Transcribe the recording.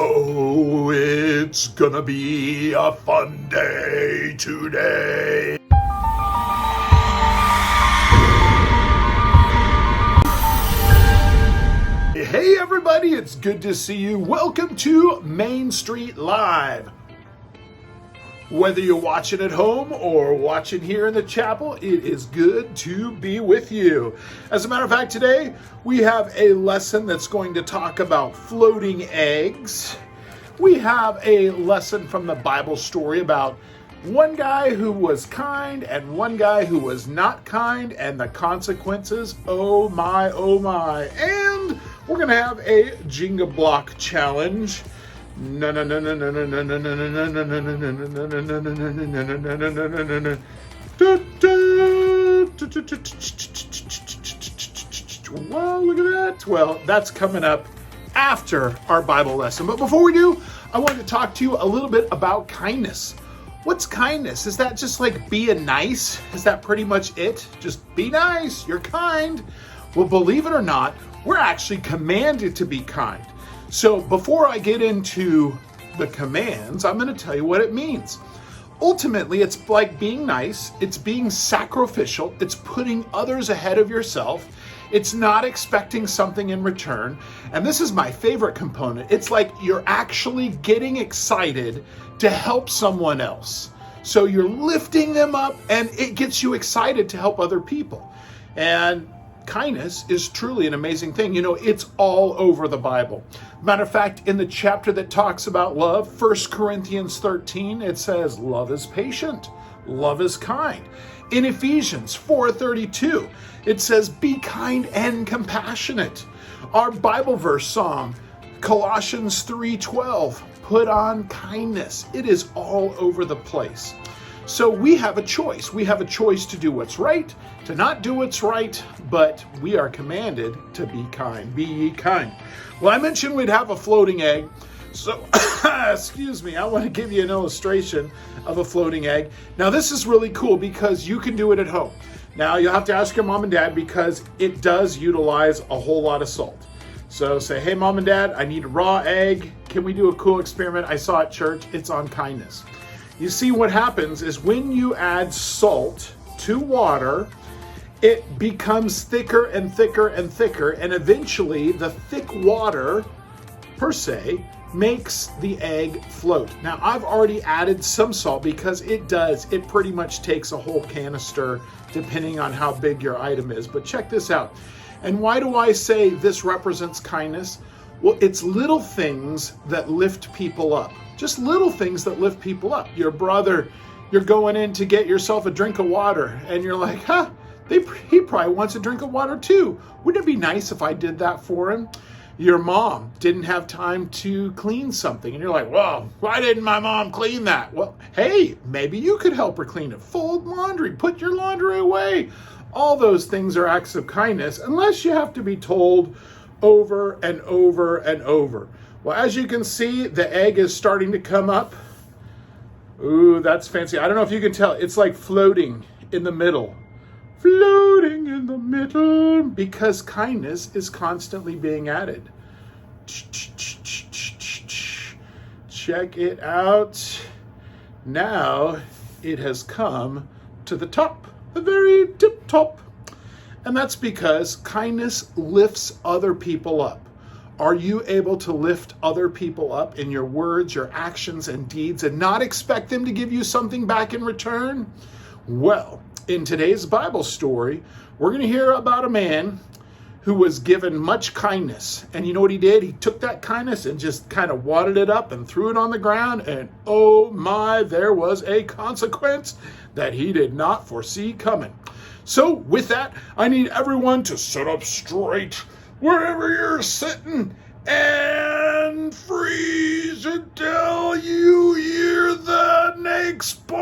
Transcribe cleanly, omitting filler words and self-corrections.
Oh, it's gonna be a fun day today. Hey everybody, it's good to see you. Welcome to Main Street Live. Whether you're watching at home or watching here in the chapel, it is good to be with you. As a matter of fact, today we have a lesson that's going to talk about floating eggs. We have a lesson from the Bible story about one guy who was kind and one guy who was not kind and the consequences. Oh my, oh my. And we're going to have a Jenga block challenge. No. Well, look at that. Well, that's coming up after our Bible lesson. But before we do, I wanted to talk to you a little bit about kindness. What's kindness? Is that just like being nice? Is that pretty much it? Just be nice. You're kind. Well, believe it or not, we're actually commanded to be kind. So before I get into the commands, I'm going to tell you what it means. Ultimately, it's like being nice. It's being sacrificial. It's putting others ahead of yourself. It's not expecting something in return. And this is my favorite component. It's like you're actually getting excited to help someone else. So you're lifting them up and it gets you excited to help other people. And kindness is truly an amazing thing. You know, it's all over the Bible. Matter of fact, in the chapter that talks about love, 1 Corinthians 13, it says, love is patient, love is kind. In Ephesians 4:32, it says, be kind and compassionate. Our Bible verse song, Colossians 3:12, put on kindness. It is all over the place. So we have a choice. We have a choice to do what's right, to not do what's right, but we are commanded to be kind. Be ye kind. Well, I mentioned we'd have a floating egg. So, excuse me, I want to give you an illustration of a floating egg. Now, this is really cool because you can do it at home. Now, you'll have to ask your mom and dad because it does utilize a whole lot of salt. So say, hey, mom and dad, I need a raw egg. Can we do a cool experiment I saw at church? It's on kindness. You see, what happens is when you add salt to water, it becomes thicker and thicker and thicker, and eventually the thick water, per se, makes the egg float. Now, I've already added some salt because it pretty much takes a whole canister depending on how big your item is. But check this out. And why do I say this represents kindness? Well, it's little things that lift people up. Just little things that lift people up. Your brother, you're going in to get yourself a drink of water, and you're like, he probably wants a drink of water too. Wouldn't it be nice if I did that for him? Your mom didn't have time to clean something, and you're like, well, why didn't my mom clean that? Well, hey, maybe you could help her clean it. Fold laundry, put your laundry away. All those things are acts of kindness, unless you have to be told over and over and over. Well, as you can see, the egg is starting to come up. Ooh, that's fancy. I don't know if you can tell. It's like floating in the middle. Floating in the middle. Because kindness is constantly being added. Check it out. Now it has come to the top. The very tip top. And that's because kindness lifts other people up. Are you able to lift other people up in your words, your actions, and deeds and not expect them to give you something back in return? Well, in today's Bible story, we're going to hear about a man who was given much kindness. And you know what he did? He took that kindness and just kind of wadded it up and threw it on the ground. And oh my, there was a consequence that he did not foresee coming. So with that, I need everyone to sit up straight wherever you're sitting and freeze until you hear the next part.